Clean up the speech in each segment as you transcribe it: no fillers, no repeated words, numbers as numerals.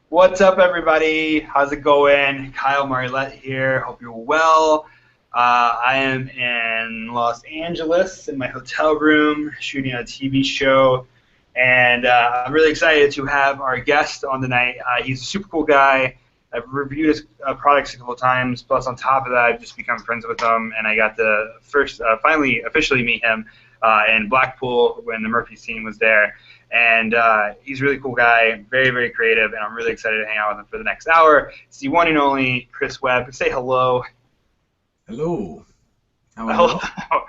What's up, everybody? How's it going? Kyle Marlette here. Hope you're well. I am in Los Angeles in my hotel room shooting a TV show, and I'm really excited to have our guest on tonight. He's a super cool guy. I've reviewed his products a couple of times, plus on top of that, I've just become friends with him, and I got to finally officially meet him in Blackpool when the Murphy scene was there. And he's a really cool guy, very, very creative, and I'm really excited to hang out with him for the next hour. It's the one and only Chris Webb. Say hello. Hello. How are Hello. you?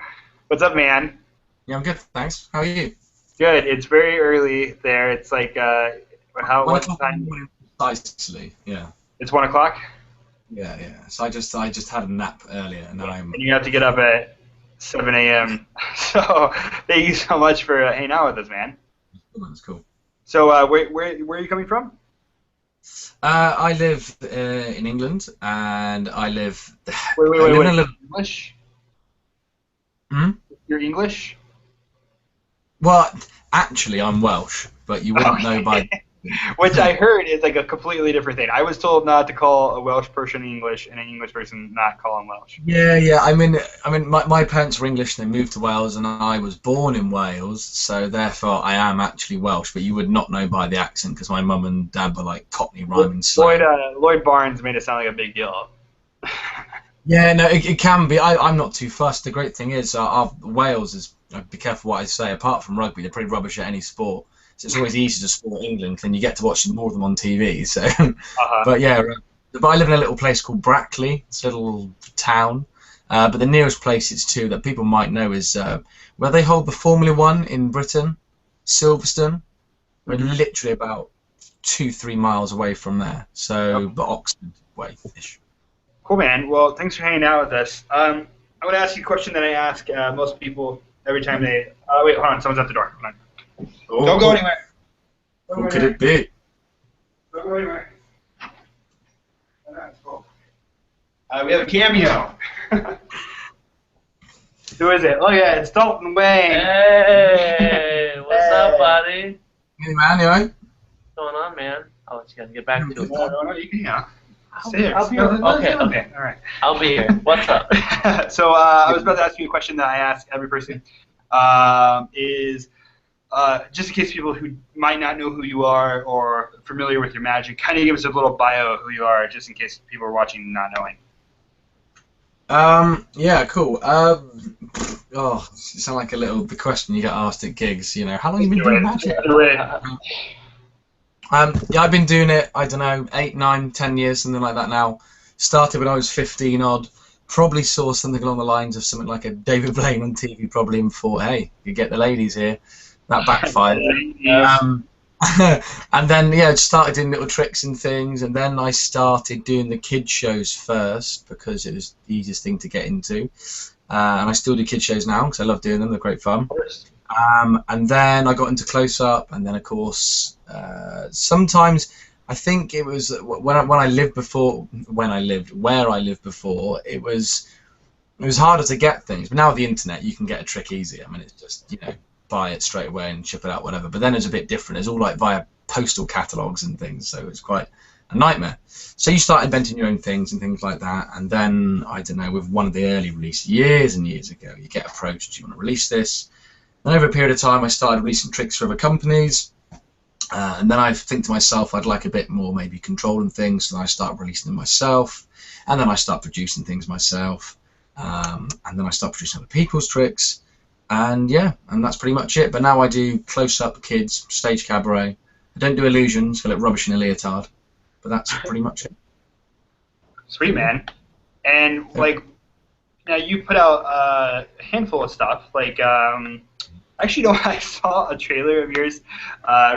What's up, man? Yeah, I'm good, thanks. How are you? Good. It's very early there. It's like, One what o'clock in the time? morning, precisely. Yeah. It's 1 o'clock? Yeah. So I just had a nap earlier, and now I'm. And you have to get up at 7 a.m. So thank you so much for hanging out with us, man. That's cool. So where are you coming from? I live in England, and I live. Wait. I live in a little. English? Hmm? You're English? Well, actually, I'm Welsh, but you wouldn't know by. Which I heard is like a completely different thing. I was told not to call a Welsh person English and an English person not call him Welsh. Yeah. I mean, my parents were English, and they moved to Wales, and I was born in Wales, so therefore I am actually Welsh. But you would not know by the accent because my mum and dad were like Cockney rhyming slang. Lloyd Barnes made it sound like a big deal. Yeah, no, it can be. I'm not too fussed. The great thing is, Wales is. Be careful what I say. Apart from rugby, they're pretty rubbish at any sport. So it's always easy to support England, and you get to watch more of them on TV. So, but yeah, but I live in a little place called Brackley. It's a little town. But the nearest place it's to that people might know is where they hold the Formula One in Britain, Silverstone. We're literally about 2-3 miles away from there. So, but Oxford way-ish. Cool, man. Well, thanks for hanging out with us. I'm going to ask you a question that I ask most people every time they... wait, hold on. Someone's at the door. Hold on. Oh, Don't go anywhere. Who could it be? Don't go anywhere. That's cool. We have a cameo. Who is it? Look at it. It's Dalton Wayne. Hey, what's up, buddy? Hey man, you alright? What's going on, man? I'll let you guys get back to it. No, you can, Stay here. I'll be here. Okay. All right. I'll be here. What's up? So I was about to ask you a question that I ask every person. Is just in case people who might not know who you are or familiar with your magic, kind of give us a little bio of who you are, just in case people are watching not knowing. Yeah, cool. Oh, you sound like the question you get asked at gigs, you know, how long have you been doing magic? Yeah, I've been doing it, I don't know, 8, 9, 10 years, something like that now. Started when I was 15 odd. Probably saw something along the lines of something like a David Blaine on TV probably and thought, hey, you get the ladies here. That backfired. And then, yeah, started doing little tricks and things, and then I started doing the kids shows first because it was the easiest thing to get into. And I still do kids shows now because I love doing them, they're great fun. And then I got into close-up, and then, of course, sometimes I think it was where I lived before, it was harder to get things. But now with the internet, you can get a trick easy. I mean, it's just, you know, buy it straight away and ship it out, whatever. But then it's a bit different. It's all like via postal catalogs and things, so it's quite a nightmare. So you start inventing your own things and things like that, and then, I don't know, with one of the early releases years and years ago, you get approached, do you want to release this? And over a period of time, I started releasing tricks for other companies, and then I think to myself, I'd like a bit more maybe control and things, so I start releasing them myself, and then I start producing things myself, and then I start producing other people's tricks, and yeah, and that's pretty much it. But now I do close-up, kids, stage cabaret. I don't do illusions, I look rubbish in a leotard, but that's pretty much it. Sweet, man. And, like, now you put out a handful of stuff, like, actually, no, I saw a trailer of yours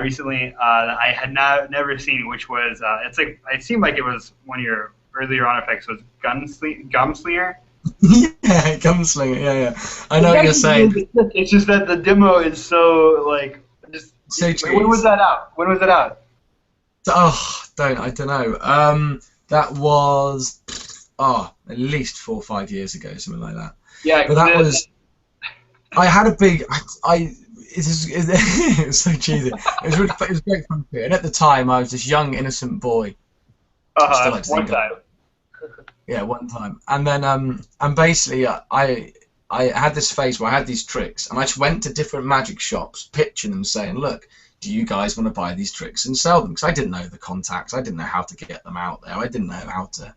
recently that I had never seen, which was it's like it seemed like it was one of your earlier on effects was Gumslinger. Yeah, Gunslinger. Yeah. I know what you're saying. It's just that the demo is so like just. So when was that out? When was it out? Oh, I don't know. That was at least 4 or 5 years ago, something like that. Yeah, but that was. I had a big. it's so cheesy. It was great fun too. And at the time, I was this young, innocent boy. I still like to One think of time. Yeah, one time. And then and basically I had this phase where I had these tricks, and I just went to different magic shops, pitching them, saying, "Look, do you guys want to buy these tricks and sell them?" Because I didn't know the contacts, I didn't know how to get them out there, I didn't know how to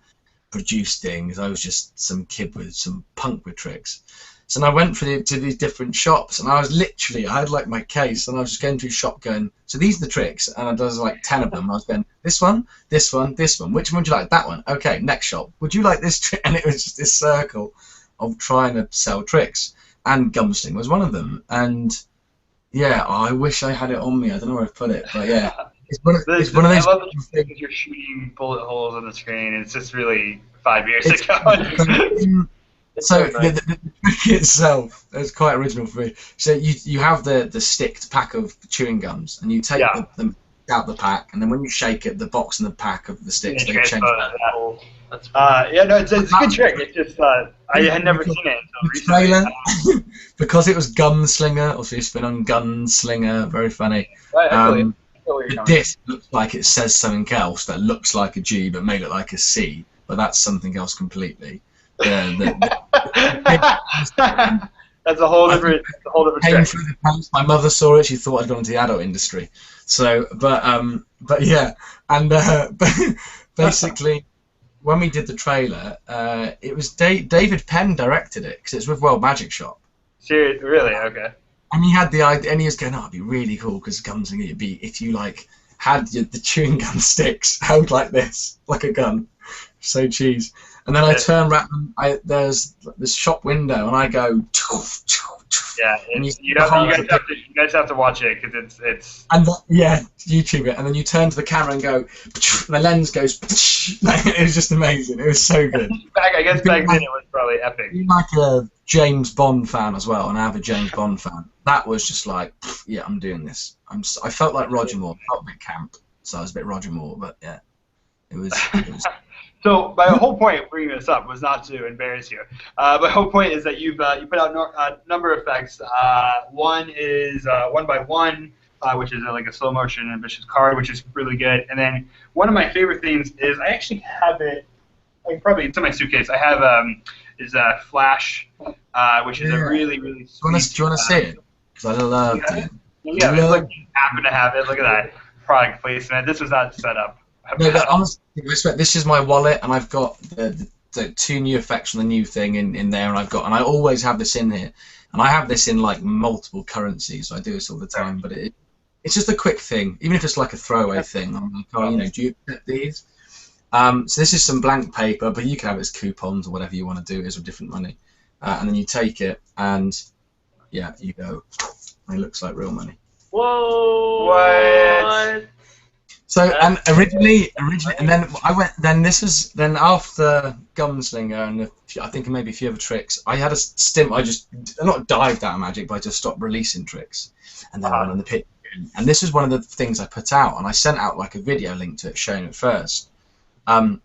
produce things. I was just some kid with some punk with tricks. So I went to these different shops, and I had like my case, and I was just going through shop going, so these are the tricks, and there was like 10 of them. I was going, this one, this one, this one. Which one would you like? That one. Okay, next shop. Would you like this trick? And it was just this circle of trying to sell tricks, and Gumsling was one of them. And yeah, I wish I had it on me. I don't know where I've put it, but yeah, it's one of those. I love the things you're shooting bullet holes on the screen. It's just really 5 years ago. So the trick itself is quite original for me. So you have the sticked pack of chewing gums, and you take them out the pack, and then when you shake it, the box and the pack of the sticks they change. That's Yeah, no, it's a good trick. It's just I had never seen it until recently. Because it was Gunslinger, also you spin on Gunslinger, very funny. Right, the disc looks like it says something else that looks like a G but may look like a C, but that's something else completely. That's a whole different trick. Through the post. My mother saw it. She thought I'd gone into the adult industry. So, but yeah, and basically, when we did the trailer, it was David Penn directed it because it's with World Magic Shop. Seriously, really? Okay. And he had the idea, and he was going, "Oh, it'd be really cool because Gunslinger, it'd be if you like had the chewing gum sticks held like this, like a gun." So cheese. And then I turn around, there's this shop window, and I go. Yeah, you guys have to watch it because it's. And YouTube it, and then you turn to the camera and go, and the lens goes. It was just amazing. It was so good. I guess back then it was probably epic. Being like a James Bond fan as well, an avid James Bond fan. That was just like, yeah, I'm doing this. I felt like Roger Moore. I felt a bit camp, so I was a bit Roger Moore, but yeah, it was. So my whole point of bringing this up was not to embarrass you. My whole point is that you put out a number of effects. One is 1x1, which is like a slow motion ambitious card, which is really good. And then one of my favorite things is I actually have it. Probably it's in my suitcase. I have is a Flash, which is a really sweet. Do you want to see it? Because I love it. Yeah, look, you happen to have it. Look at that product placement. This was not set up. No, but honestly, this is my wallet, and I've got the 2 new effects from the new thing in there, and I always have this in here, and I have this in like multiple currencies. So I do this all the time, but it's just a quick thing, even if it's like a throwaway thing. I'm like, oh, do you accept these? So this is some blank paper, but you can have it as coupons or whatever you want to do. It is with different money, and then you take it, and yeah, you go. It looks like real money. Whoa! What? So and originally, and then I went. Then this was after Gunslinger and I think maybe a few other tricks. I had a stint. I not dived out of Magic, but I just stopped releasing tricks, and then I went on the pit. And this was one of the things I put out, and I sent out like a video link to it showing it first. And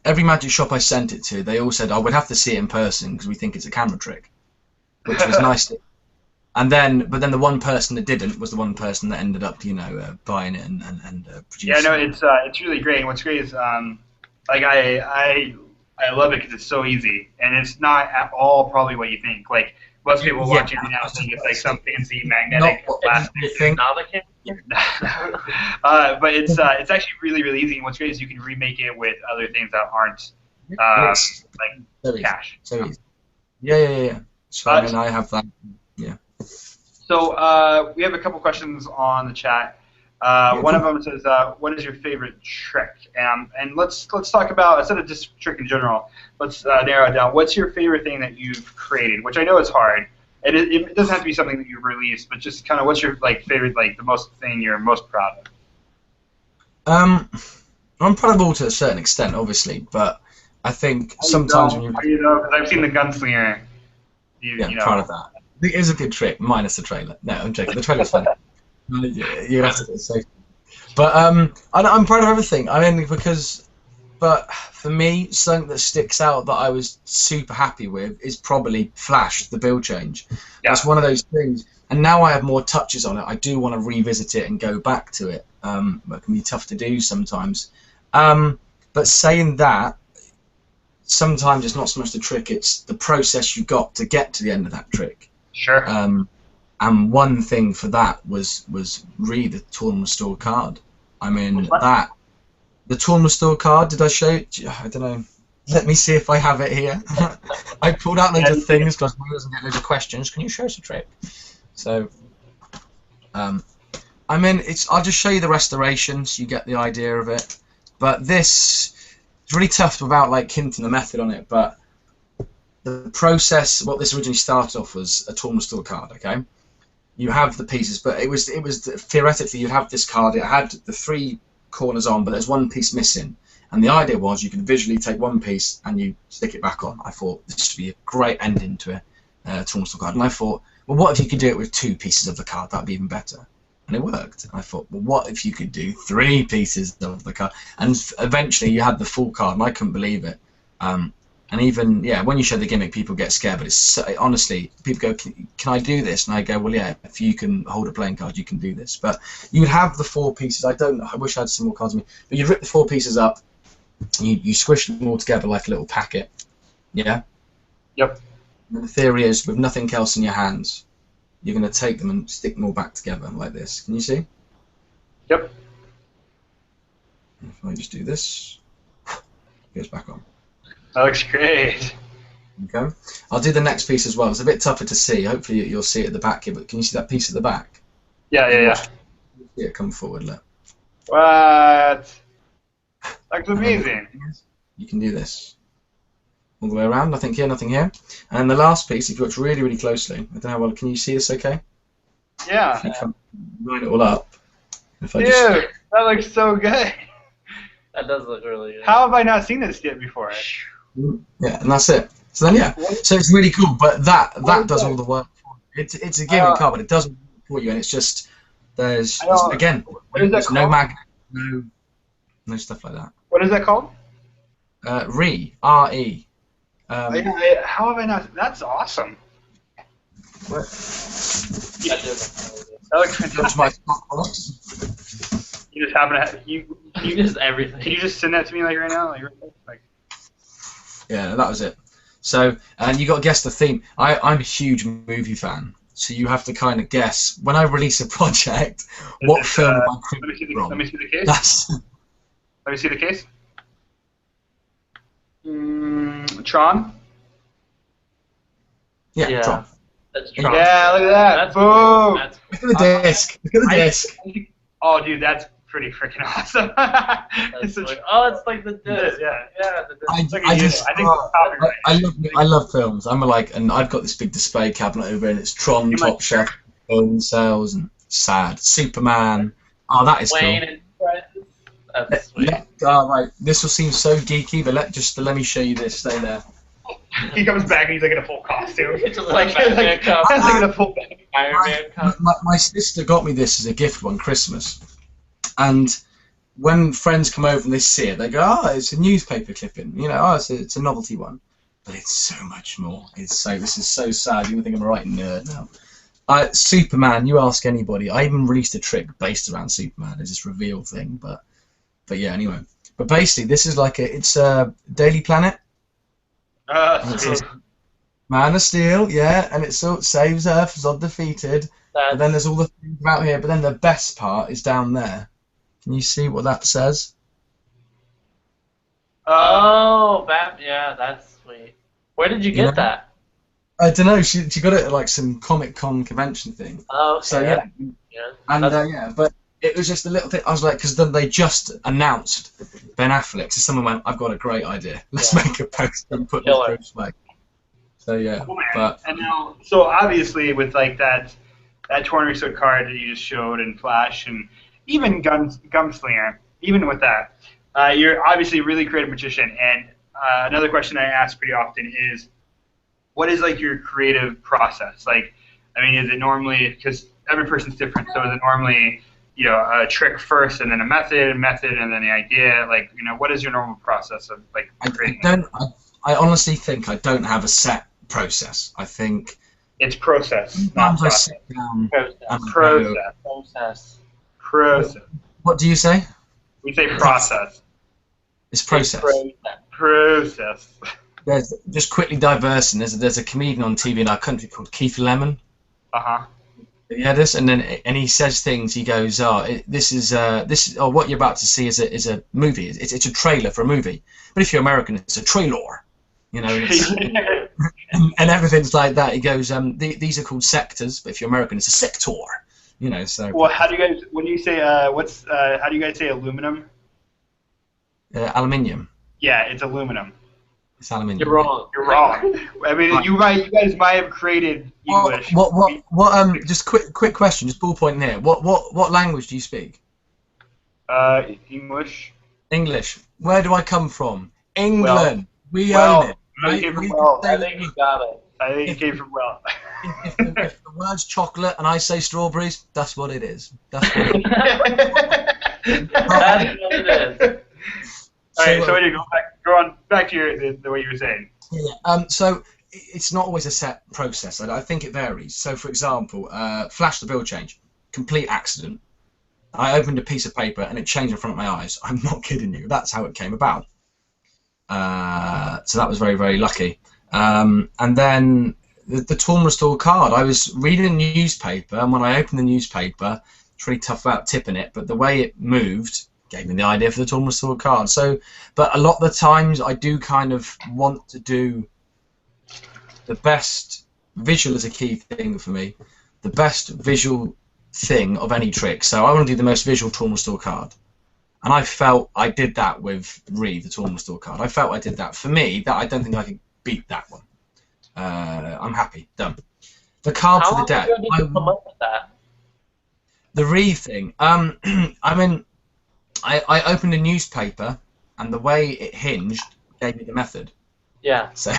every Magic shop I sent it to, they all said, "Oh, we'd have to see it in person because we think it's a camera trick," which was nice. But then the one person that didn't was the one person that ended up, buying it and producing. Yeah, no, it's really great. And what's great is like I love it because it's so easy, and it's not at all probably what you think. Like most people watching it now think it's like some fancy magnetic plastic thing. But it's actually really easy. And what's great is you can remake it with other things that aren't like cash. So easy. Yeah. So I mean, I have that. Yeah. So we have a couple questions on the chat. One of them says, "What is your favorite trick?" And let's talk about, instead of just trick in general, let's narrow it down. What's your favorite thing that you've created? Which I know is hard, and it doesn't have to be something that you've released, but just kind of what's your favorite, the most thing you're most proud of? I'm proud of all to a certain extent, obviously, but I think sometimes when because I've seen the Gunslinger. Proud of that. It is a good trick, minus the trailer. No, I'm joking. The trailer's funny. You have to get safe. But I'm proud of everything. I mean, but for me, something that sticks out that I was super happy with is probably Flash, the build change. Yeah. That's one of those things. And now I have more touches on it. I do want to revisit it and go back to it. It can be tough to do sometimes. But saying that, sometimes it's not so much the trick, it's the process you got to get to the end of that trick. Sure. And one thing for that was read the Tournament Restore card. I mean, the Tournament Restore card, did I show it? I don't know. Let me see if I have it here. I pulled out loads of things because I wasn't getting loads of questions. Can you show us a trick? So, I mean, I'll just show you the restoration so you get the idea of it. But this, it's really tough without like hinting the method on it. But the process, what this originally started off was a Tournament Restore card. Okay, you have the pieces, but it was theoretically you'd have this card. It had the 3 corners on, but there's one piece missing. And the idea was you could visually take one piece and you stick it back on. I thought this would be a great ending to a Tournament Restore card. And I thought, well, what if you could do it with 2 pieces of the card? That'd be even better. And it worked. And I thought, well, what if you could do 3 pieces of the card? And eventually you had the full card, and I couldn't believe it. And even, yeah, when you show the gimmick, people get scared. But it's so, honestly, people go, can I do this? And I go, well, yeah, if you can hold a playing card, you can do this. But you'd have the 4 pieces. I wish I had some more cards on me. But you'd rip the 4 pieces up. You squish them all together like a little packet, yeah? Yep. And the theory is, with nothing else in your hands, you're going to take them and stick them all back together like this. Can you see? Yep. If I just do this, it goes back on. That looks great. Okay. I'll do the next piece as well. It's a bit tougher to see. Hopefully you'll see it at the back here, but can you see that piece at the back? Yeah. Yeah, come forward, look. What? That's amazing. You can do this. All the way around, nothing here, nothing here. And the last piece, if you watch really, really closely, I don't know how well, can you see this okay? Yeah. If you can line it all up. If I Dude, just... that looks so good. That does look really good. How have I not seen this yet before? Yeah, and that's it. So then, yeah. So it's really cool, but that does all the work for you. It's a gimmick card, but it does all the work for you, and it's just, again, there's no magnet, no stuff like that. What is that called? Re, R-E. How have I not? That's awesome. What? That looks fantastic. You just happen to you just everything. Can you just send that to me like right now? Like Yeah, that was it. So, and you got to guess the theme. I'm a huge movie fan, so you have to kind of guess when I release a project what film am I cribbing from. Let me see the case. Let me see the case. Tron? Yeah, Tron. That's Tron. Yeah, look at that. That's Boom. Cool. That's cool. Look at the disc. Look at the disc. Oh, dude, that's pretty freaking awesome. It's like the disc. Yeah. The disc. I love films. And I've got this big display cabinet over, and it's Tron, Top Chef, Bone Cells, and Sad, Superman. Oh, that is Wayne cool. and Friends. That's sweet. Right. This will seem so geeky, but let me show you this. Stay there. He comes back and he's like in a full costume. It's just like Batman costume. That's like in a full Iron Man costume. My sister got me this as a gift one Christmas, and when friends come over and they see it, they go, "Oh, it's a newspaper clipping. You know, it's a novelty one." But it's so much more. This is so sad. You think I'm a right nerd now. Superman. You ask anybody. I even released a trick based around Superman. It's this reveal thing, but yeah. Anyway, but basically, this is like it's a Daily Planet. Man of Steel, yeah, and it saves Earth is undefeated. But then there's all the things about here. But then the best part is down there. Can you see what that says? Yeah, that's sweet. Where did you get that? I don't know. She got it at like some Comic-Con convention thing. Oh, okay. So yeah. And but it was just a little thing. I was like, because then they just announced Ben Affleck. So someone went, "I've got a great idea. Let's make a poster and put this Bruce flag." So yeah. Cool, and now, so obviously with like that Tournament Restore card that you just showed, and Flash, and even Gunslinger, even with that, you're obviously a really creative magician. And another question I ask pretty often is, what is like your creative process? Like, I mean, is it normally, because every person's different, so is it normally, you know, a trick first and then a method, and then the idea? Like, you know, what is your normal process of like creating? I honestly think I don't have a set process. I think It's process, not Sometimes I process. sit down Process. and I Process. go, Process. Process. what do you say? We say process. It's process. Process. There's just quickly diversing. There's a comedian on TV in our country called Keith Lemon. Uh-huh. Yeah, this, and he says things. He goes, this is what you're about to see is a movie. It's a trailer for a movie. But if you're American, it's a trailer, you know. And, and everything's like that. He goes, these are called sectors, but if you're American, it's a sector, you know. So. Well, how do you guys when you say how do you guys say aluminum? Aluminium. Yeah, it's aluminum. It's aluminium. You're wrong. You're wrong. I mean, you guys might have created English. What? Just quick question. Just ballpoint here. What language do you speak? English. English. Where do I come from? England. We well, own it. I Right? came from We well. can I say think you got it. I think it came from well. if the word's chocolate and I say strawberries, that's what it is. That's what it is. That's what it is. All right, so anyway, go on back to the way you were saying. Yeah. So it's not always a set process. I think it varies. So, for example, flash the bill change, complete accident. I opened a piece of paper and it changed in front of my eyes. I'm not kidding you. That's how it came about. So that was very, very lucky. And then the torn restore card. I was reading a newspaper, and when I opened the newspaper, it's really tough about tipping it, but the way it moved gave me the idea for the torn restore card. So, but a lot of the times I do kind of want to do the best visual is a key thing for me. The best visual thing of any trick. So I want to do the most visual torn restore card. And I felt I did that with the torn restore card. I felt I did that. For me, that I don't think I could beat that one. I'm happy. Done. The card for the deck. How long did you come up with that? The thing. I mean, I opened a newspaper, and the way it hinged gave me the method. Yeah. So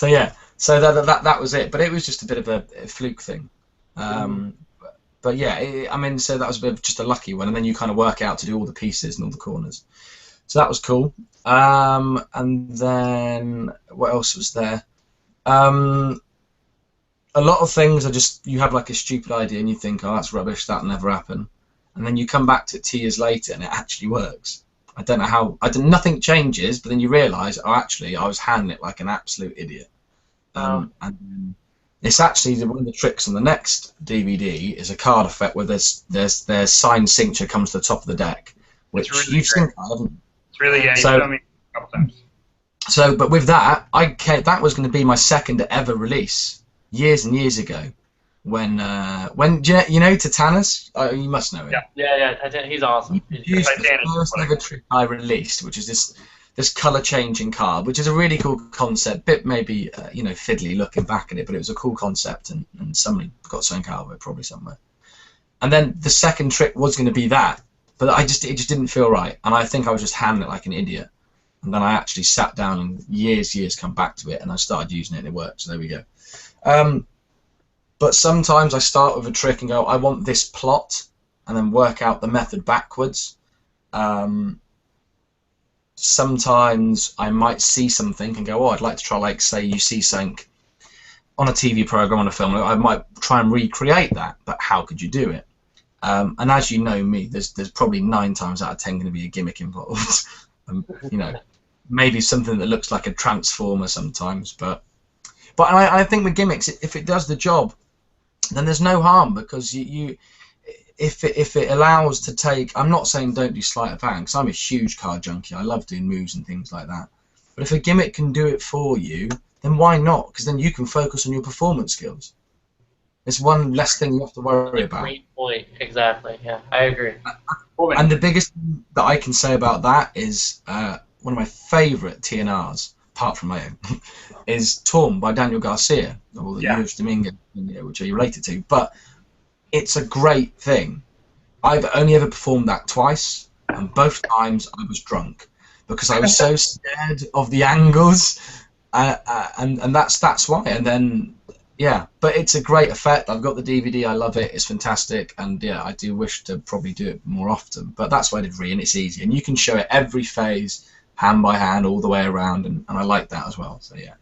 yeah. So that was it. But it was just a bit of a fluke thing. But yeah, I mean, so that was a bit of just a lucky one, and then you kind of work out to do all the pieces and all the corners. So that was cool. And then what else was there? A lot of things are just, you have like a stupid idea and you think, oh, that's rubbish, that'll never happen. And then you come back to it 2 years later and it actually works. I don't know how, nothing changes, but then you realise, oh, actually, I was handling it like an absolute idiot. And it's actually one of the tricks on the next DVD is a card effect where there's signed signature comes to the top of the deck, which really you've seen. It's really, yeah, So- you showed me a couple times. So, but with that, that was going to be my second ever release years and years ago. When you know Titanus, you must know him. Yeah. Yeah, he's awesome. He produced the Titanus is first what I ever trick I released, which is this color changing card, which is a really cool concept. Bit maybe fiddly looking back at it, but it was a cool concept, and somebody got something out of it probably somewhere. And then the second trick was going to be that, but it just didn't feel right, and I think I was just handling it like an idiot. And then I actually sat down and years come back to it, and I started using it and it worked. So there we go. But sometimes I start with a trick and go, I want this plot, and then work out the method backwards. Sometimes I might see something and go, oh, I'd like to try, like, say you see something on a TV program, on a film, I might try and recreate that, but how could you do it? And as you know me, there's probably 9 times out of 10 going to be a gimmick involved. Maybe something that looks like a transformer sometimes, but I think with gimmicks, if it does the job, then there's no harm, because if it allows to take, I'm not saying don't do sleight of hand, because I'm a huge card junkie. I love doing moves and things like that. But if a gimmick can do it for you, then why not? Because then you can focus on your performance skills. It's one less thing you have to worry about. Great point. Exactly. Yeah, I agree. And the biggest thing that I can say about that is one of my favourite TNRs, apart from my own, is Torn by Daniel Garcia, or the Luis Dominguez, which are you related to. But it's a great thing. I've only ever performed that twice, and both times I was drunk because I was so scared of the angles, and that's why. And then. Yeah, but it's a great effect. I've got the DVD. I love it. It's fantastic. And yeah, I do wish to probably do it more often. But that's why I did and it's easy. And you can show it every phase, hand by hand, all the way around. And I like that as well. So yeah.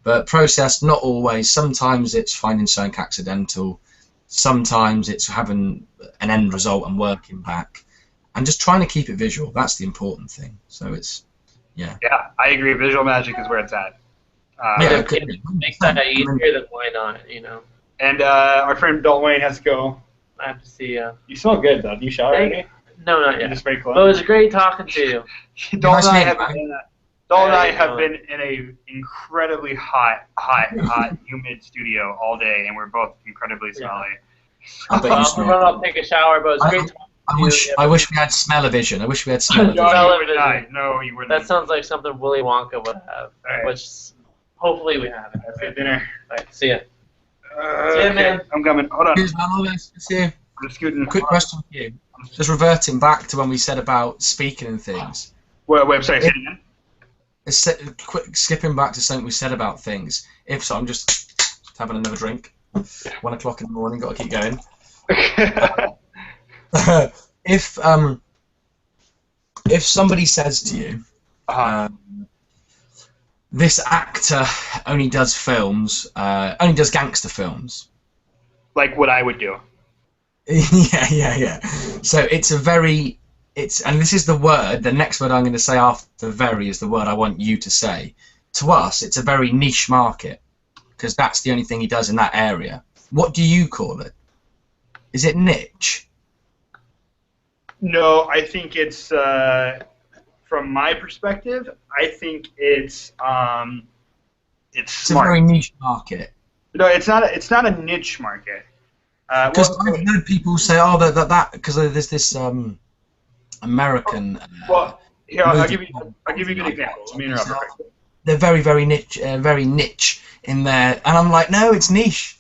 But process, not always. Sometimes it's finding something accidental. Sometimes it's having an end result and working back. And just trying to keep it visual. That's the important thing. So it's, yeah. Yeah, I agree. Visual magic is where it's at. Yeah, If it makes that easier, then why not? You know. And our friend Dalton Wayne has to go. I have to see. You smell good, though. Do you shower already? No, not You're yet. just very close. But it was great talking to you. Dalton Nice and I meeting have Dalton and I Hey, have been in a incredibly hot, humid studio all day, and we're both incredibly smelly. I bet Well, you I'm smell. gonna run up, take a shower, but it was great talking to you. I wish we had smell-o-vision. I wish we had No, smell-o-vision. you would not. No, you wouldn't. That sounds like something Willy Wonka would have, Alright. which hopefully we have it. That's it, dinner. Alright, see ya. Okay, man. I'm coming. Hold on. Cheers, man. All the best. See you. I'm scooting. Quick question for you. Just reverting back to when we said about speaking and things. What website? Say it again. Quick skipping back to something we said about things. If so, I'm just having another drink. 1 o'clock in the morning. Got to keep going. If somebody says to you, this actor only does films, only does gangster films. Like what I would do. yeah. So it's and this is the word, the next word I'm going to say after very is the word I want you to say. To us, it's a very niche market, because that's the only thing he does in that area. What do you call it? Is it niche? No, I think it's, from my perspective, I think it's It's smart. a very niche market. No, it's not a niche market. Because I've heard people say, "Oh, that," because there's this American. Well, here I'll movie give you a good example. Let me interrupt. real quick. They're very niche in there, and I'm like, no, it's niche.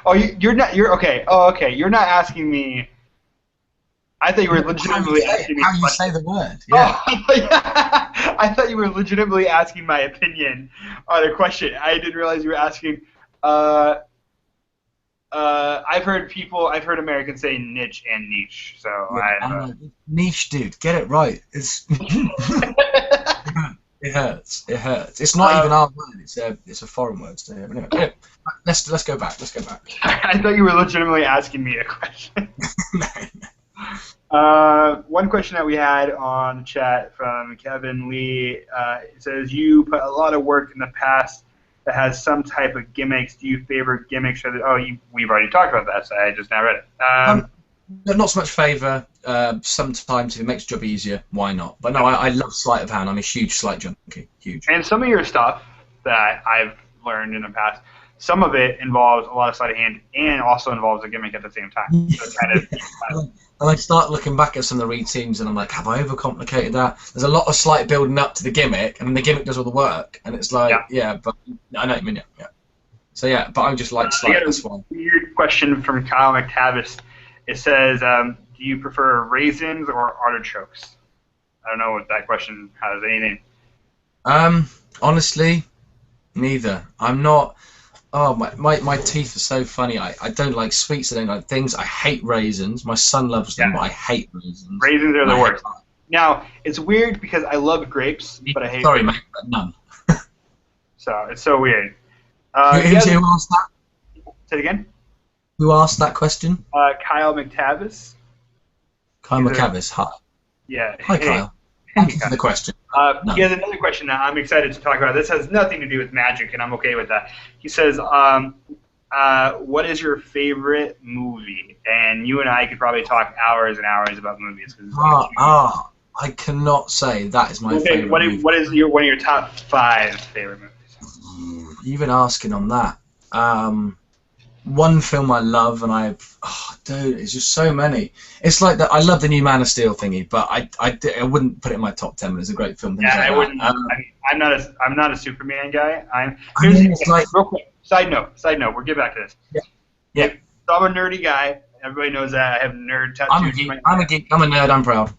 Oh, you're not. You're okay. Oh, okay. You're not asking me. I thought you were legitimately asking me. How you say the word? Yeah. Oh, yeah. I thought you were legitimately asking my opinion on a question. I didn't realize you were asking. I've heard Americans say niche and niche. So Yeah, niche, dude. Get it right. It's it hurts. It hurts. It's not even our word. It's a foreign word. So anyway, let's go back. Let's go back. I thought you were legitimately asking me a question. One question that we had on the chat from Kevin Lee, it says, you put a lot of work in the past that has some type of gimmicks. Do you favor gimmicks? We've already talked about that, so I just now read it. Not so much favour. Sometimes if it makes the job easier, why not? But no, I love sleight of hand. I'm a huge sleight junkie. Huge. And some of your stuff that I've learned in the past, some of it involves a lot of sleight of hand and also involves a gimmick at the same time. So it's kind of, and I start looking back at some of the routines, and I'm like, have I overcomplicated that? There's a lot of slight building up to the gimmick, and then the gimmick does all the work, and it's like, yeah but I know what you mean, yeah. So yeah, but I'm just like slight. That's fine. Weird question from Kyle McTavish. It says, do you prefer raisins or artichokes? I don't know if that question has anything. Honestly, neither. I'm not. Oh, my teeth are so funny. I don't like sweets. I don't like things. I hate raisins. My son loves them, but I hate raisins. Raisins are the worst. Now, it's weird because I love grapes, but I hate Sorry, raisins. mate, but none. So, it's so weird. Who asked that? Say it again? Who asked that question? Kyle McTavish. Kyle McTavish. Hi. Yeah. Hi, Kyle. Thank you for the question. He has another question that I'm excited to talk about. This has nothing to do with magic, and I'm okay with that. He says, what is your favorite movie? And you and I could probably talk hours and hours about movies. I cannot say that is my favorite movie. What is one of your top 5 favorite movies? You've been asking on that. One film I love, and dude, it's just so many. It's like that. I love the new Man of Steel thingy, but I wouldn't put it in my top 10. But it's a great film. Yeah, I wouldn't. I'm not a Superman guy. Real quick. Side note. We'll get back to this. Yeah. So I'm a nerdy guy. Everybody knows that. I have nerd tattoos. I'm a geek. I'm a nerd. I'm proud.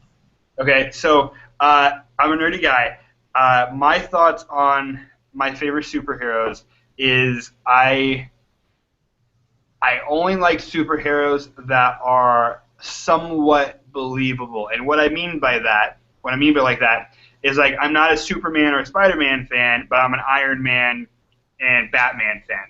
Okay, so I'm a nerdy guy. My thoughts on my favorite superheroes is I only like superheroes that are somewhat believable. And what I mean by that is like I'm not a Superman or a Spider-Man fan, but I'm an Iron Man and Batman fan.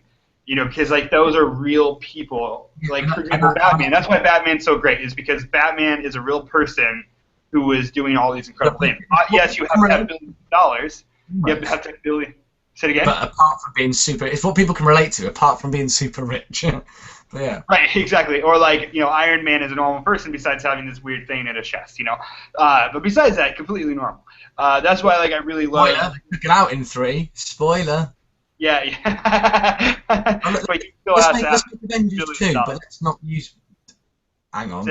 You know, because like those are real people. Like for example, Batman. That's why Batman's so great, is because Batman is a real person who is doing all these incredible things. Yes, you have to have billions of dollars. You have to have billions. Say it again. But apart from being super, it's what people can relate to. Apart from being super rich. But yeah. Right, exactly. Or like, you know, Iron Man is a normal person besides having this weird thing in his chest, you know. But besides that, completely normal. That's why, like, I really love. Spoiler. They took it out in 3. Spoiler. Yeah, yeah. But you still have to have let's make Avengers 2, but let's not use. Hang on.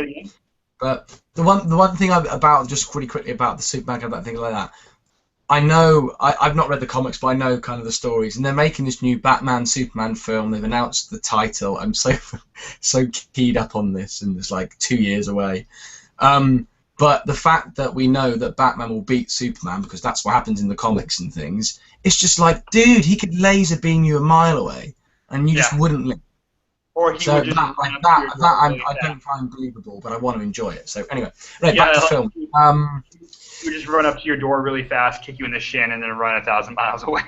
But the one thing about just really quickly about the Superman about things like that. I know I've not read the comics, but I know kind of the stories, and they're making this new Batman Superman film. They've announced the title. I'm so keyed up on this, and it's like 2 years away. But the fact that we know that Batman will beat Superman because that's what happens in the comics and things, it's just like, dude, he could laser beam you a mile away, and you just wouldn't live. Or he would just I don't find believable, but I want to enjoy it. So anyway, right, back to film. He would just run up to your door really fast, kick you in the shin, and then run 1,000 miles away.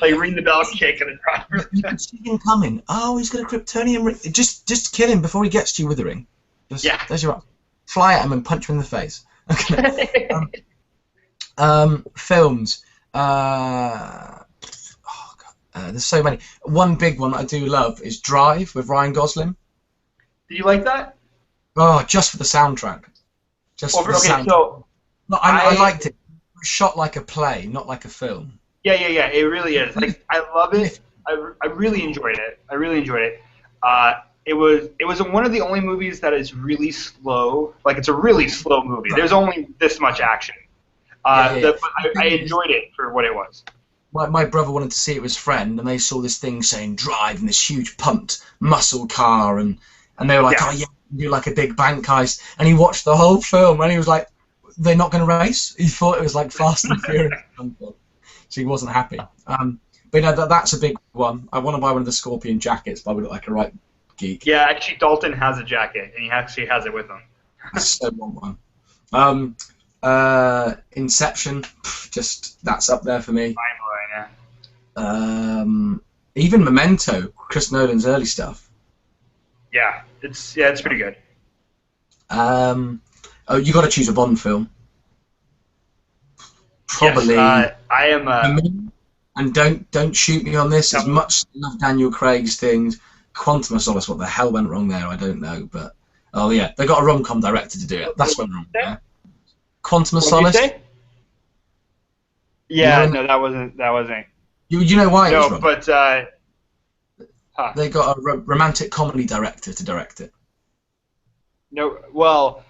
Like ring the bell, kick, and then run really fast. You can see him coming. Oh, he's got a Kryptonian ring. Just kill him before he gets to you with the ring. There's your fly at him and punch him in the face. Okay. Films. There's so many. One big one that I do love is Drive with Ryan Gosling. Do you like that? Oh, just for the soundtrack. Just for the soundtrack. So no, I liked it. It was shot like a play, not like a film. Yeah. It really is. Like I love it. I really enjoyed it. It was one of the only movies that is really slow. Like it's a really slow movie. There's only this much action. But I enjoyed it for what it was. My brother wanted to see it with his friend, and they saw this thing saying Drive and this huge pumped muscle car, and they were like, oh yeah, do like a big bank heist. And he watched the whole film, and he was like, they're not going to race? He thought it was like Fast and Furious. So he wasn't happy. But you know, that's a big one. I want to buy one of the Scorpion jackets, but I would look like a right geek. Yeah, actually, Dalton has a jacket, and he actually has it with him. I so want one. Inception, just that's up there for me. Even Memento, Chris Nolan's early stuff. Yeah, it's pretty good. You got to choose a Bond film. Probably. Yes, I am. And don't shoot me on this. As much as I love Daniel Craig's things, Quantum of Solace. What the hell went wrong there? I don't know, but oh yeah, they got a rom-com director to do it. That's what went wrong there. Quantum of Solace. Did you say? Yeah, no, that wasn't. You know why? No, but they got a romantic comedy director to direct it. No, well,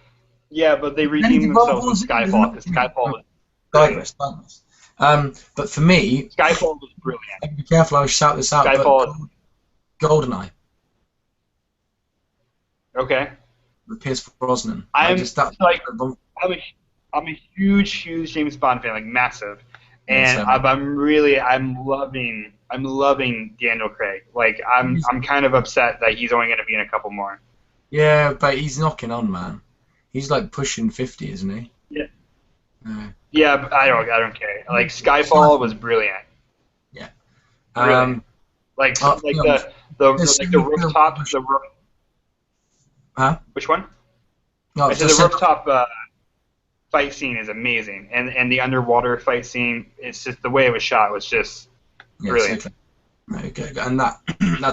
yeah, but they redeemed themselves with Skyfall because Skyfall was. Digress. But for me, Skyfall was brilliant. Be careful, I shout this out. Skyfall. GoldenEye. Okay. With Pierce Brosnan. I'm a huge James Bond fan, like massive, and I'm loving Daniel Craig. Like I'm kind of upset that he's only going to be in a couple more. Yeah, but he's knocking on, man. He's like pushing 50, isn't he? Yeah. Yeah, but I don't care. Like Skyfall was brilliant. Yeah. Really. The rooftop. Huh? Which one? No, the rooftop fight scene is amazing, and the underwater fight scene. It's just the way it was shot was just brilliant. Okay. Okay, and that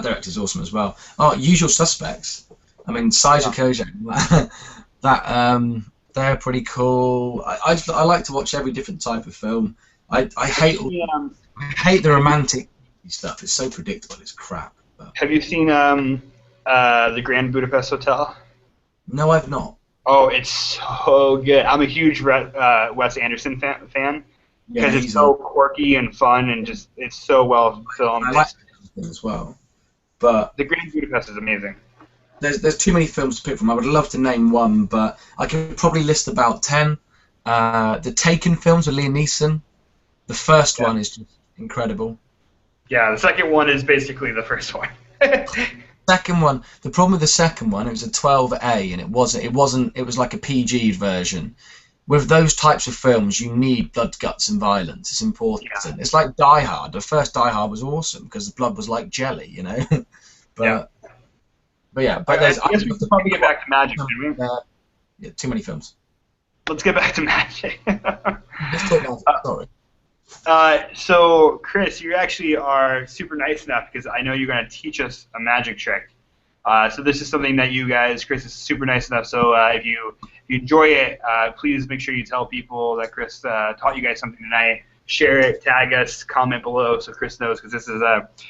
director's awesome as well. Oh, Usual Suspects. I mean, Saija Kojo. They're pretty cool. I like to watch every different type of film. I hate the romantic stuff. It's so predictable. It's crap. But. Have you seen the Grand Budapest Hotel? No, I've not. Oh, it's so good. I'm a huge Wes Anderson fan because it's so quirky and fun and just it's so well filmed. I like it as well. But the Grand Budapest is amazing. There's too many films to pick from. I would love to name one, but I could probably list about 10. The Taken films with Liam Neeson. The first one is just incredible. Yeah, the second one is basically the first one. Second one. The problem with the second one, it was a 12A, and it was like a PG version. with those types of films, you need blood, guts, and violence. It's important. Yeah. It's like Die Hard. The first Die Hard was awesome because the blood was like jelly, you know. But yeah, but I there's. guess we should probably get back to magic, shouldn't we? Yeah, too many films. Let's get back to magic. Let's talk about sorry. So, Chris, you actually are super nice enough because I know you're going to teach us a magic trick. So this is something that you guys, Chris is super nice enough. So if you enjoy it, please make sure you tell people that Chris taught you guys something tonight. Share it, tag us, comment below so Chris knows, because this is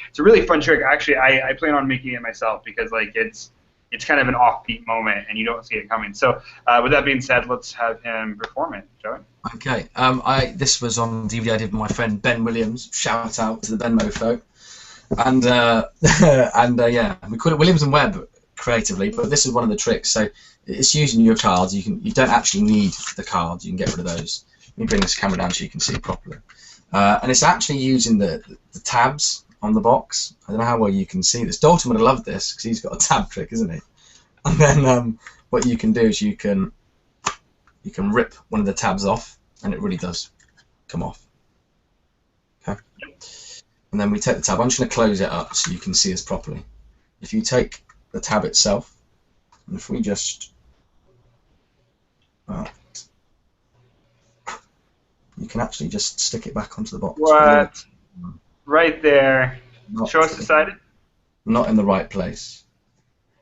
it's a really fun trick. Actually, I plan on making it myself because like it's kind of an offbeat moment and you don't see it coming. So with that being said, let's have him perform it, Joey. Okay. This was on DVD I did with my friend Ben Williams. Shout out to the Ben Mofo. And yeah, we call it Williams and Webb creatively, but this is one of the tricks. So it's using your cards. You don't actually need the cards. You can get rid of those. Let me bring this camera down so you can see it properly. And it's actually using the tabs on the box. I don't know how well you can see this. Dalton would have loved this because he's got a tab trick, isn't he? And then what you can do is you can rip one of the tabs off, and it really does come off. Okay. And then we take the tab. I'm just going to close it up so you can see this properly. If you take the tab itself, and if we just, you can actually just stick it back onto the box. What? Right there. Show us the side. Not in the right place.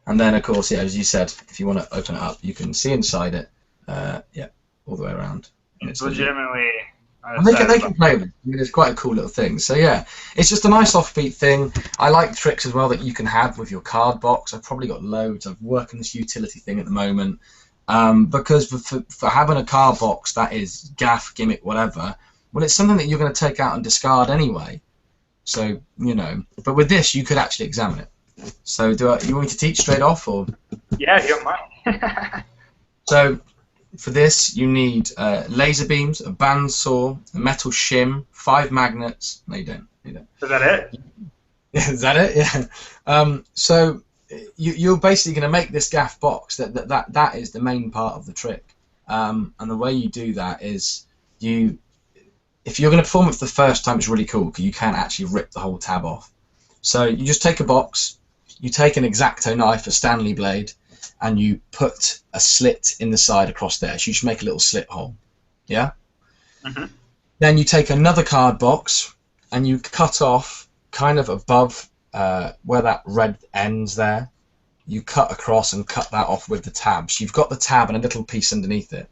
And then, of course, yeah, as you said, if you want to open it up, you can see inside it. Yeah, all the way around. It's legitimately. And they can play with it. I mean, it's quite a cool little thing. So yeah, it's just a nice offbeat thing. I like tricks as well that you can have with your card box. I've probably got loads. I'm working this utility thing at the moment because for having a card box that is gaff, gimmick, whatever, well, it's something that you're going to take out and discard anyway. So you know, but with this, you could actually examine it. So you want me to teach straight off, or? Yeah, if you don't mind. So. For this, you need laser beams, a bandsaw, a metal shim, 5 magnets. No, you don't. Is that it? Is that it? Yeah. So you're basically going to make this gaff box. That is the main part of the trick. And the way you do that is if you're going to perform it for the first time, it's really cool because you can actually rip the whole tab off. So you just take a box, you take an X-Acto knife, a Stanley blade, and you put a slit in the side across there. So you just make a little slit hole. Yeah? Mm-hmm. Then you take another card box and you cut off kind of above where that red ends there. You cut across and cut that off with the tab. So you've got the tab and a little piece underneath it.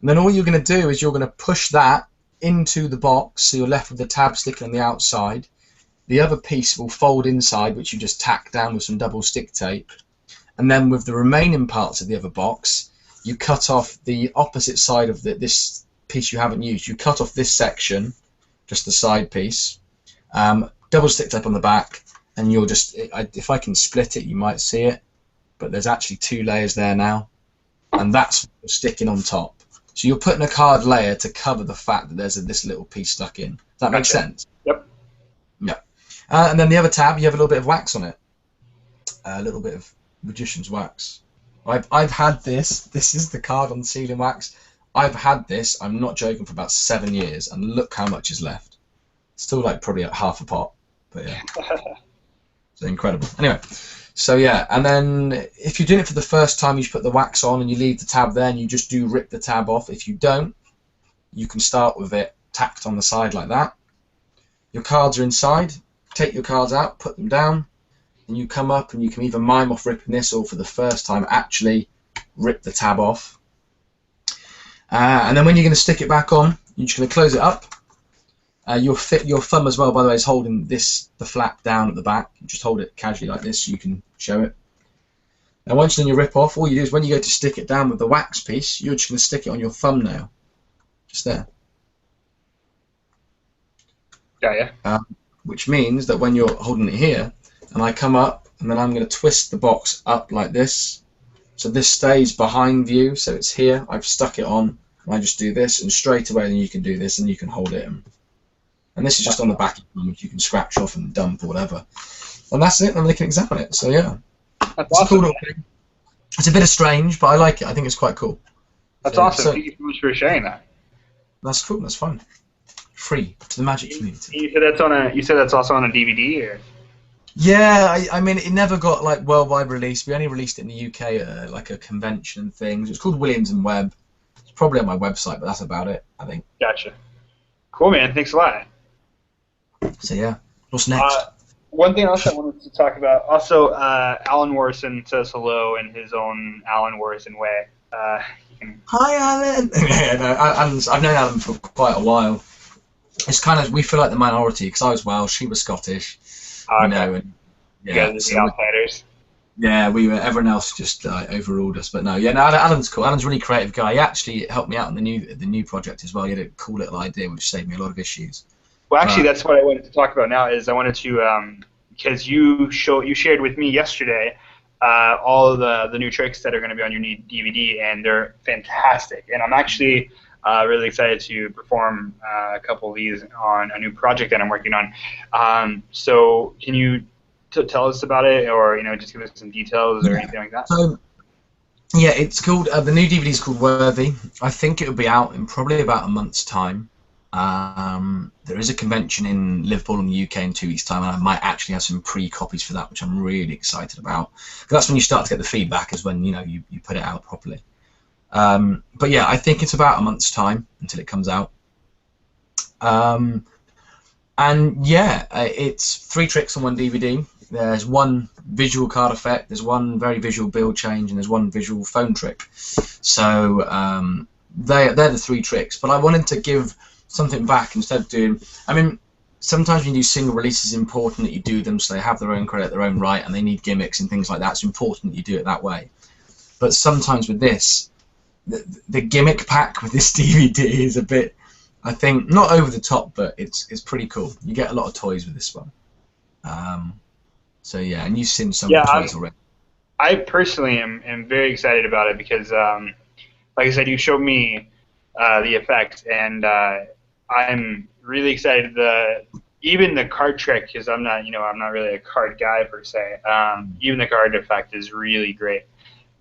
And then all you're going to do is you're going to push that into the box, so you're left with the tab sticking on the outside. The other piece will fold inside, which you just tack down with some double stick tape. And then with the remaining parts of the other box, you cut off the opposite side of this piece you haven't used. You cut off this section, just the side piece, double stick tape on the back, and you'll just, if I can split it, you might see it, but there's actually 2 layers there now, and that's sticking on top. So you're putting a card layer to cover the fact that there's this little piece stuck in. Does that make sense? Yep. Yeah. And then the other tab, you have a little bit of wax on it, a little bit of magician's wax. I've had this. This is the card on the sealing wax. I've had this, I'm not joking, for about 7 years, and look how much is left. Still like probably half a pot, but yeah. It's incredible. Anyway, so yeah, and then if you're doing it for the first time, you just put the wax on and you leave the tab there and you just do rip the tab off. If you don't, you can start with it tacked on the side like that. Your cards are inside. Take your cards out, put them down, and you come up and you can either mime off ripping this or for the first time actually rip the tab off. And then when you're going to stick it back on, you're just going to close it up. Your thumb as well, by the way, is holding the flap down at the back. You just hold it casually like this so you can show it. And once then you rip off, all you do is when you go to stick it down with the wax piece, you're just going to stick it on your thumbnail. Just there. Yeah. Which means that when you're holding it here, and I come up, and then I'm going to twist the box up like this, so this stays behind you, so it's here, I've stuck it on, and I just do this, and straight away then you can do this, and you can hold it. And this is just on the back, which you can scratch off and dump or whatever. And that's it, and they can examine it, so yeah. That's It's awesome. a cool little thing. It's a bit strange, but I like it. I think it's quite cool. That's So, awesome. Thank you so much for sharing that. that's cool. That's fun. Free to the Magic community. You said that's also on a DVD, or? Yeah, I mean, it never got like worldwide release. We only released it in the UK at like a convention and things. It's called Williams and Webb. It's probably on my website, but that's about it, I think. Gotcha. Cool, man. Thanks a lot. So yeah, what's next? One thing else I wanted to talk about. Also, Alan Morrison says hello in his own Alan Morrison way. Hi, Alan. Yeah, no, I've known Alan for quite a while. It's kind of, we feel like the minority because I was Welsh, she was Scottish. Okay. You know, and yeah, you guys are the outsiders. Yeah, we were. Everyone else just overruled us, but no, yeah, no. Alan's cool. Alan's a really creative guy. He actually helped me out on the new project as well. He had a cool little idea, which saved me a lot of issues. Well, actually, that's what I wanted to talk about now. Is I wanted to because you shared with me yesterday all of the new tricks that are going to be on your new DVD, and they're fantastic. And I'm actually really excited to perform a couple of these on a new project that I'm working on. So can you tell us about it, or just give us some details or anything like that? So, yeah, it's called the new DVD is called Worthy. I think it will be out in probably about a month's time. There is a convention in Liverpool in the UK in 2 weeks' time, and I might actually have some pre-copies for that, which I'm really excited about. Because that's when you start to get the feedback, is when you put it out properly. But yeah, I think it's about a month's time until it comes out. And yeah, it's 3 tricks on one DVD. There's one visual card effect, there's one very visual build change, and there's one visual phone trick. So they're the 3 tricks. But I wanted to give something back instead of doing. I mean, sometimes when you do single releases, it's important that you do them so they have their own credit, their own right, and they need gimmicks and things like that. It's important that you do it that way. But sometimes with this, the gimmick pack with this DVD is a bit, I think, not over the top, but it's pretty cool. You get a lot of toys with this one. So yeah, and you've seen some of the toys already. I personally am very excited about it because, like I said, you showed me the effect, and I'm really excited. Even the card trick, because I'm not really a card guy per se. Even the card effect is really great.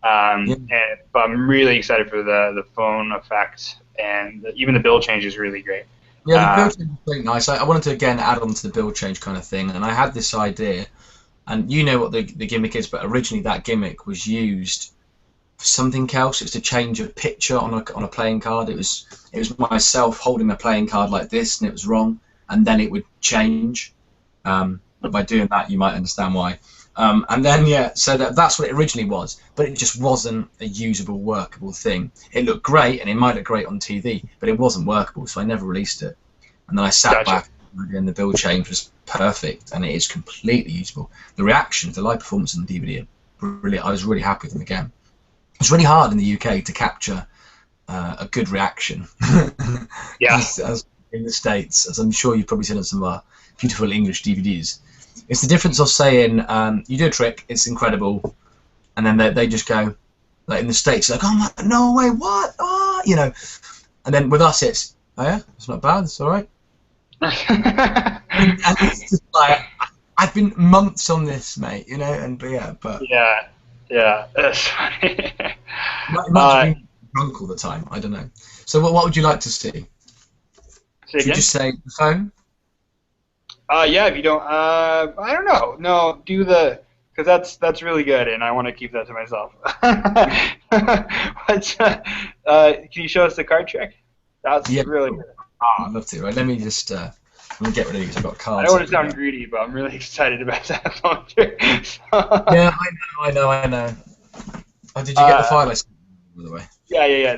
But I'm really excited for the phone effect, and even the build change is really great. Yeah, the build change is really nice. I wanted to again add on to the build change kind of thing, and I had this idea, and you know what the gimmick is, but originally that gimmick was used for something else. It was to change a picture on a playing card. It was myself holding a playing card like this, and it was wrong, and then it would change. But by doing that, you might understand why. And then, yeah, so that's what it originally was, but it just wasn't a usable, workable thing. It looked great, and it might look great on TV, but it wasn't workable, so I never released it. And then I sat back, and the build change was perfect, and it is completely usable. The reaction, the live performance on the DVD, I was really happy with them again. It's really hard in the UK to capture a good reaction. Yeah. as in the States, as I'm sure you've probably seen on some of our beautiful English DVDs. It's the difference of saying you do a trick, it's incredible, and then they just go, like in the States, like, oh my, no way, what? Oh, and then with us it's, oh yeah, it's not bad, it's all right. and it's just like, I've been months on this, mate, and yeah, but yeah, that's funny. Imagine being drunk all the time. I don't know. So what would you like to see? Should you just say the phone? Yeah, if you don't, I don't know. No, do because that's really good, and I want to keep that to myself. But can you show us the card trick? That's really good. Oh, I'd love to. Right, let me just let me get rid of these. I've got cards. I don't want to sound greedy, but I'm really excited about that phone trick. Yeah, I know. Oh, did you get the file I sent, by the way? Yeah.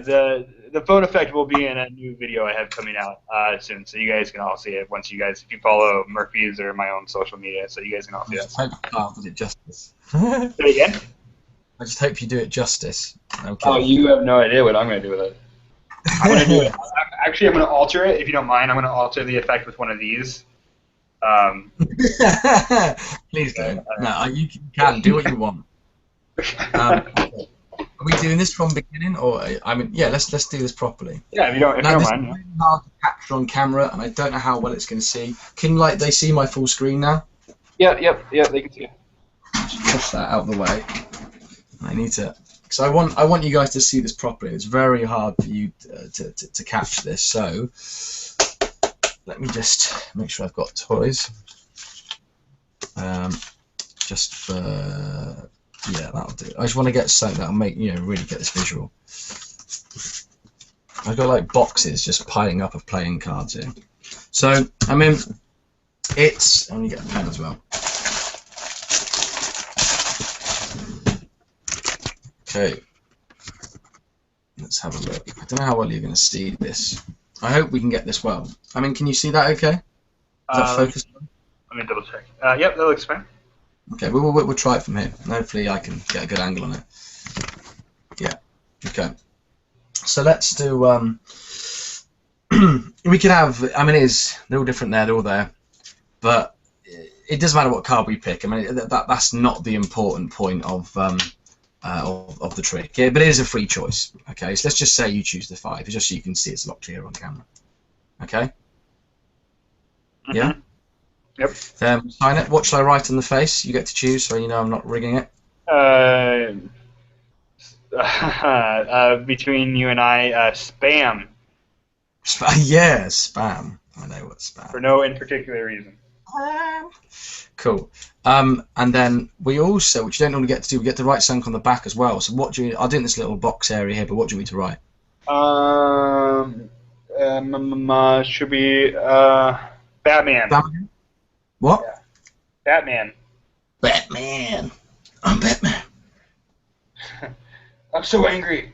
The phone effect will be in a new video I have coming out soon, so you guys can all see it if you follow Murphy's or my own social media, so you guys can all see it. I just hope you do it justice. Say it again? I just hope you do it justice. Okay. Oh, you have no idea what I'm going to do with it. I'm going to do it. Actually, I'm going to alter it, if you don't mind. I'm going to alter the effect with one of these. Please don't. No, you can do what you want. Okay. Are we doing this from the beginning, or yeah, let's do this properly. Yeah, if you don't mind. It's really hard to capture on camera, and I don't know how well it's going to see. Can they see my full screen now? Yeah, they can see it. Just push that out of the way. I need to because I want you guys to see this properly. It's very hard for you to catch this. So let me just make sure I've got toys. Just for yeah, that'll do. I just want to get something that'll make really get this visual. I've got like boxes just piling up of playing cards here. So I mean, it's. I'm gonna get a pen as well. Okay, let's have a look. I don't know how well you're going to see this. I hope we can get this well. I mean, can you see that okay? Is that focused? Let me double check. Yep, that looks fine. Okay, we'll try it from here. Hopefully I can get a good angle on it. Yeah, okay. So let's do, we can have, I mean, they're all different there, they're all there. But it doesn't matter what card we pick. I mean, that's not the important point of the trick. Yeah, but it is a free choice. Okay, so let's just say you choose the 5, just so you can see it's a lot clearer on camera. Okay? Mm-hmm. Yeah? Yep. Then sign it. What shall I write on the face? You get to choose, so you know I'm not rigging it. Between you and I, spam. Yeah, spam. I know what spam. For no in particular reason. Cool. And then we also, which you don't normally get to do, we get to write something on the back as well. So what do you? I'll do in this little box area here. But what do you want me to write? Should be Batman. Batman? What? Yeah. Batman. Batman. I'm Batman. I'm so angry.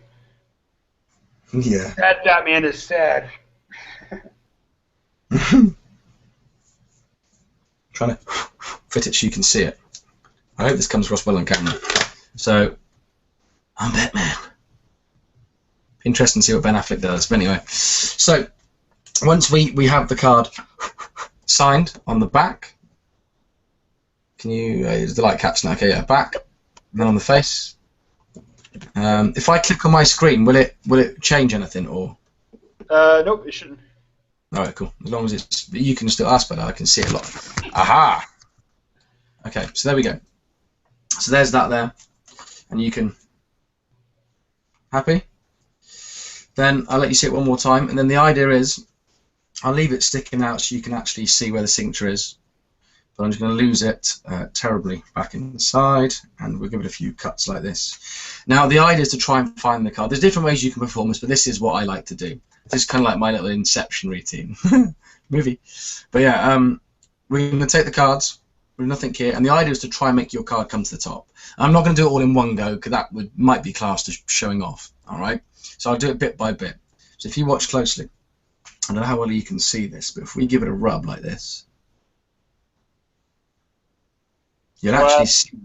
Yeah. That Batman is sad. Trying to fit it so you can see it. I hope this comes across well on camera. So, I'm Batman. Interesting to see what Ben Affleck does. But anyway, so once we have the card signed on the back, can you? Is the light catching? Okay, yeah, back, and then on the face. If I click on my screen, will it change anything or? Nope, it shouldn't. All right, cool. As long as it's, you can still ask better. I can see it a lot. Aha! Okay, so there we go. So there's that there, and you can. Happy? Then I'll let you see it one more time, and then the idea is, I'll leave it sticking out so you can actually see where the signature is. But I'm just going to lose it terribly back inside, and we'll give it a few cuts like this. Now the idea is to try and find the card. There's different ways you can perform this, but this is what I like to do. This is kind of like my little Inception routine. Movie. But yeah, we're going to take the cards. We've nothing here, and the idea is to try and make your card come to the top. I'm not going to do it all in one go, because that might be classed as showing off. All right? So I'll do it bit by bit. So if you watch closely, I don't know how well you can see this, but if we give it a rub like this, you'll actually see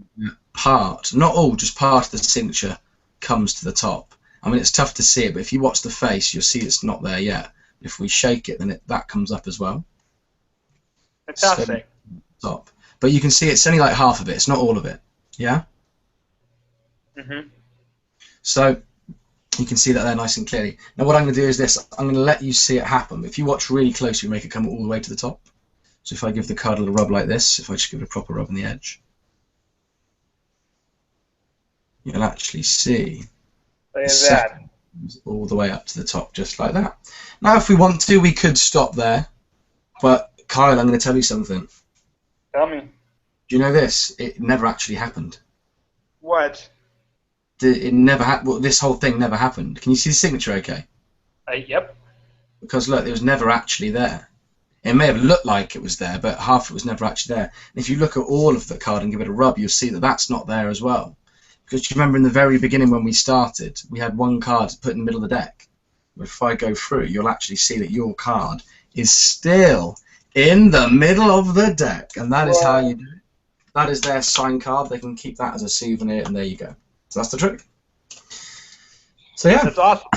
part, not all, just part of the signature comes to the top. I mean, it's tough to see it, but if you watch the face, you'll see it's not there yet. If we shake it, then that comes up as well. Fantastic. Top. But you can see it's only like half of it. It's not all of it. Yeah? Mm-hmm. So you can see that there nice and clearly. Now what I'm going to do is this. I'm going to let you see it happen. If you watch really closely, you make it come all the way to the top. So if I give the card a little rub like this, if I just give it a proper rub on the edge, you'll actually see that. All the way up to the top, just like that. Now, if we want to, we could stop there. But, Kyle, I'm going to tell you something. Tell me. Do you know this? It never actually happened. What? It never happened. Well, this whole thing never happened. Can you see the signature okay? Yep. Because, look, it was never actually there. It may have looked like it was there, but half of it was never actually there. And if you look at all of the card and give it a rub, you'll see that that's not there as well. Because you remember in the very beginning when we started, we had one card put in the middle of the deck. If I go through, you'll actually see that your card is still in the middle of the deck. And that is how you do it. That is their signed card. They can keep that as a souvenir, and there you go. So that's the trick. So yeah. That's awesome,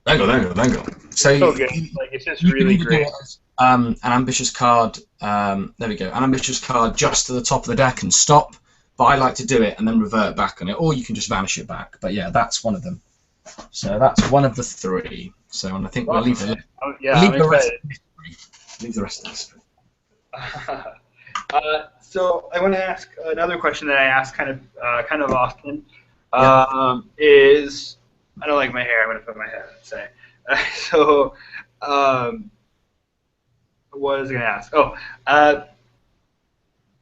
man. Dango. So good. Like, it's just really great. An ambitious card. There we go. An ambitious card just to the top of the deck and stop. But I like to do it and then revert back on it, or you can just vanish it back. But yeah, that's one of them. So that's one of the 3. So and I think we'll leave the rest of this. So I want to ask another question that I ask kind of often. is I don't like my hair. I'm gonna put my hair. Say. So, what was I gonna ask? Oh,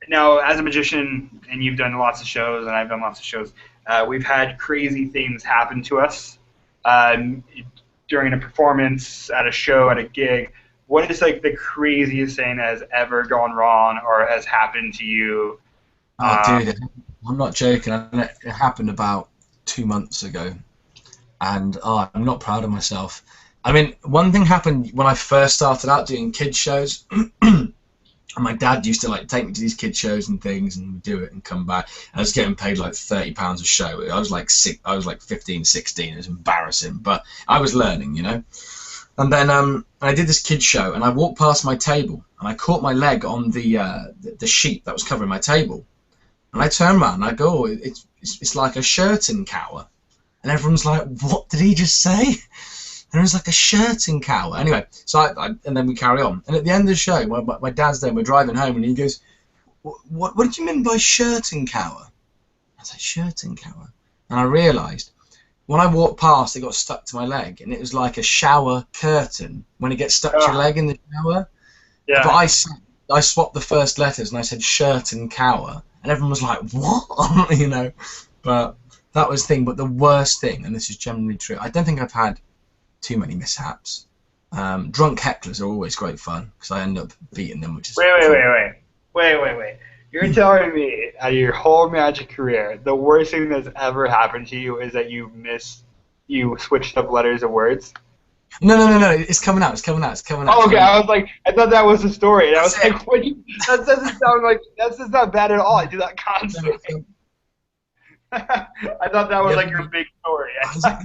now as a magician, and you've done lots of shows, and I've done lots of shows. We've had crazy things happen to us during a performance, at a show, at a gig. What is like the craziest thing that has ever gone wrong or has happened to you? Oh, dude, I'm not joking. It happened about 2 months ago, and I'm not proud of myself. I mean, one thing happened when I first started out doing kids shows. And my dad used to like take me to these kids shows and things, and we'd do it and come back. I was getting paid like £30 a show. I was like 15, 16. It was embarrassing, but I was learning, you know. And then I did this kids show, and I walked past my table, and I caught my leg on the sheet that was covering my table. And I turned around and I go, oh, it's like a shirting cower. And everyone's like, what did he just say? And it was like a shirting cower. Anyway, so and then we carry on. And at the end of the show, my dad's there, we're driving home, and he goes, what did you mean by shirting cower? I was like, shirting cower? And I realised, when I walked past, it got stuck to my leg, and it was like a shower curtain when it gets stuck to your leg in the shower. Yeah. But I swapped the first letters, and I said shirting cower. And everyone was like, what? You know, but that was the thing. But the worst thing, and this is generally true, I don't think I've had too many mishaps. Drunk hecklers are always great fun, because I end up beating them, which is... Wait. You're telling me, out of your whole magic career, the worst thing that's ever happened to you is that you switched up letters of words? No, it's coming out. Oh, okay, I was like, I thought that was the story, and I was like, that doesn't sound like, that's just not bad at all. I do that constantly. I thought that was like your big story. A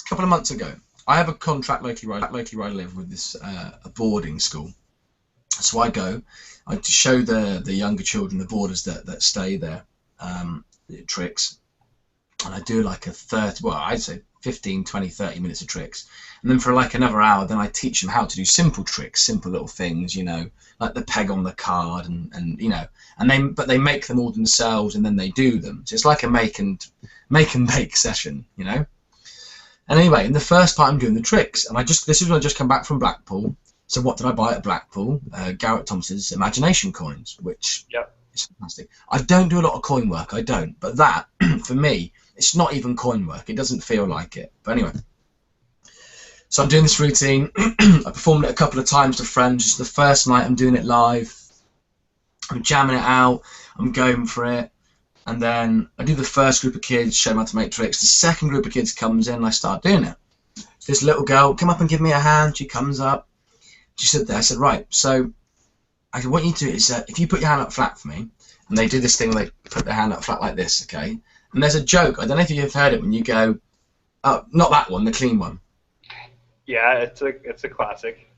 couple of months ago, I have a contract locally where I live with this a boarding school. So I show the younger children, the boarders that stay there, tricks, and I do like I'd say 15, 20, 30 minutes of tricks. And then for like another hour, then I teach them how to do simple tricks, simple little things, you know, like the peg on the card, and you know, but they make them all themselves, and then they do them. So it's like a make and bake session, you know. And anyway, in the first part, I'm doing the tricks, and this is when I just come back from Blackpool. So what did I buy at Blackpool? Garrett Thompson's Imagination coins, which is fantastic. I don't do a lot of coin work, I don't, but that, for me, it's not even coin work. It doesn't feel like it. But anyway, so I'm doing this routine. I performed it a couple of times to friends. Just the first night I'm doing it live. I'm jamming it out. I'm going for it. And then I do the first group of kids, show them how to make tricks. The second group of kids comes in, and I start doing it. This little girl, come up and give me a hand. She comes up. She stood there. I said, right, so what you need to do is if you put your hand up flat for me, and they do this thing, they put their hand up flat like this, okay? And there's a joke. I don't know if you've heard it when you go, oh, not that one, the clean one. Yeah, it's a classic.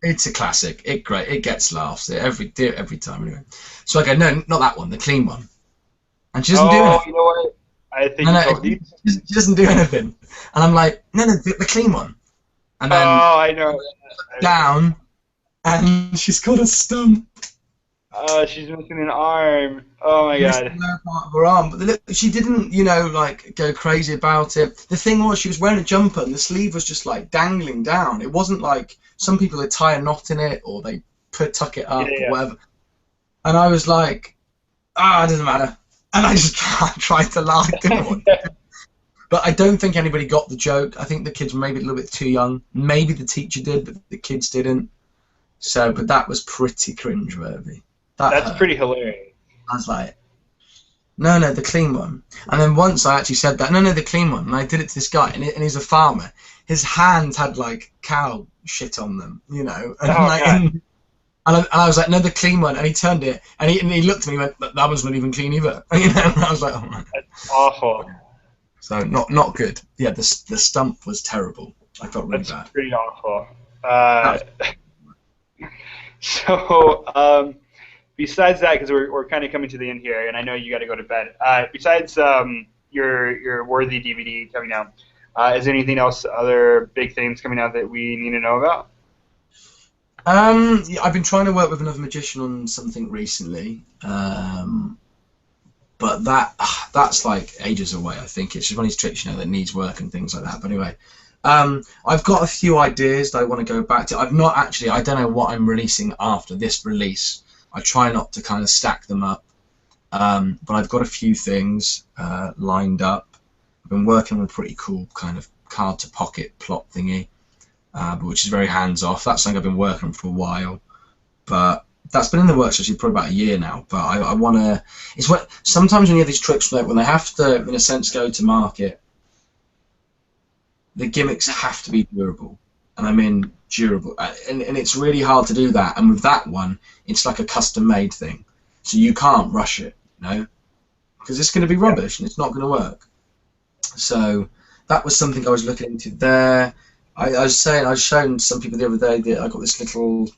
It's a classic. It gets laughs. Do it every time anyway. So I go, no, not that one, the clean one. And she doesn't do anything. You know what? I think she doesn't do anything. And I'm like, no, the clean one. And then I know. Down, and she's got a stump. She's missing an arm. Oh my god. Part of her arm, but she didn't, you know, like go crazy about it. The thing was, she was wearing a jumper, and the sleeve was just like dangling down. It wasn't like some people would tie a knot in it, or they tuck it up, or whatever. And I was like, it doesn't matter. And I just tried to laugh. But I don't think anybody got the joke. I think the kids were maybe a little bit too young. Maybe the teacher did, but the kids didn't. So, but that was pretty cringeworthy. That's pretty hilarious. I was like, no, the clean one. And then once I actually said that, no, the clean one. And I did it to this guy, and he's a farmer. His hands had like cow shit on them, you know. And, and I was like, no, the clean one. And he turned it, and he looked at me and went, that one's not even clean either. You know? And I was like, oh my God. That's awful. So not good. Yeah, the stump was terrible. I felt really bad. That's pretty awful. So besides that, because we're kind of coming to the end here, and I know you got to go to bed. Besides your Worthy DVD coming out, is there anything else, other big things coming out that we need to know about? Yeah, I've been trying to work with another magician on something recently. but that's like ages away. I think it's just one of these tricks, you know, that needs work and things like that. But anyway, I've got a few ideas that I want to go back to. I've not actually. I don't know what I'm releasing after this release. I try not to kind of stack them up, but I've got a few things lined up. I've been working on a pretty cool kind of card to pocket plot thingy, which is very hands off. That's something I've been working on for a while, but that's been in the works actually probably about a year now. But I want to. It's what sometimes when you have these tricks when they have to, in a sense, go to market, the gimmicks have to be durable, and I mean durable, and it's really hard to do that. And with that one, it's like a custom-made thing, so you can't rush it, you know, because it's going to be rubbish and it's not going to work. So that was something I was looking into there. I was saying, I was showing some people the other day that I got this little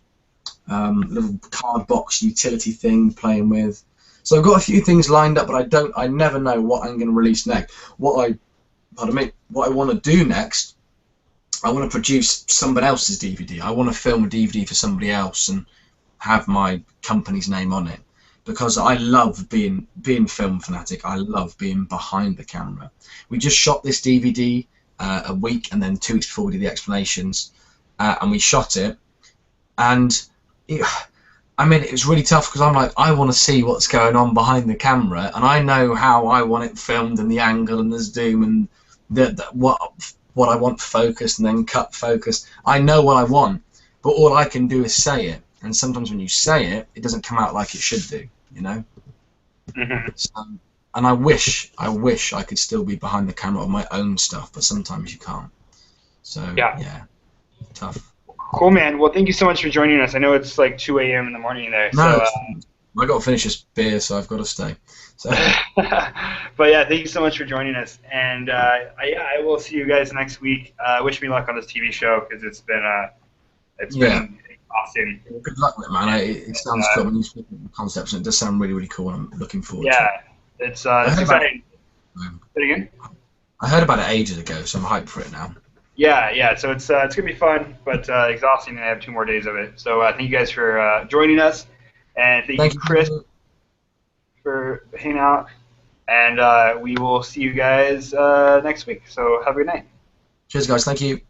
card box utility thing playing with. So I've got a few things lined up, but I never know what I'm going to release next. What I want to do next, I want to produce somebody else's DVD. I want to film a DVD for somebody else and have my company's name on it, because I love being film fanatic. I love being behind the camera. We just shot this DVD a week, and then 2 weeks before we did the explanations, and we shot it, and I mean, it was really tough because I'm like, I want to see what's going on behind the camera, and I know how I want it filmed, and the angle, and the zoom, and what I want focused, and then cut focus. I know what I want, but all I can do is say it, and sometimes when you say it, it doesn't come out like it should do, you know. So, and I wish I could still be behind the camera on my own stuff, but sometimes you can't. So yeah, tough. Cool, man. Well, thank you so much for joining us. I know it's like 2 a.m. in the morning there. No, I got to finish this beer, so I've got to stay. So. But yeah, thank you so much for joining us, and I will see you guys next week. Wish me luck on this TV show, because it's been been awesome. Well, good luck with it, man. It sounds cool. When you speak of the concepts, and it does sound really, really cool, and I'm looking forward to it. It's exciting. Say it again? I heard about it ages ago, so I'm hyped for it now. Yeah. So it's gonna be fun, but exhausting, and I have 2 more days of it. So thank you guys for joining us, and thank you, Chris, for hanging out. And we will see you guys next week. So have a good night. Cheers, guys. Thank you.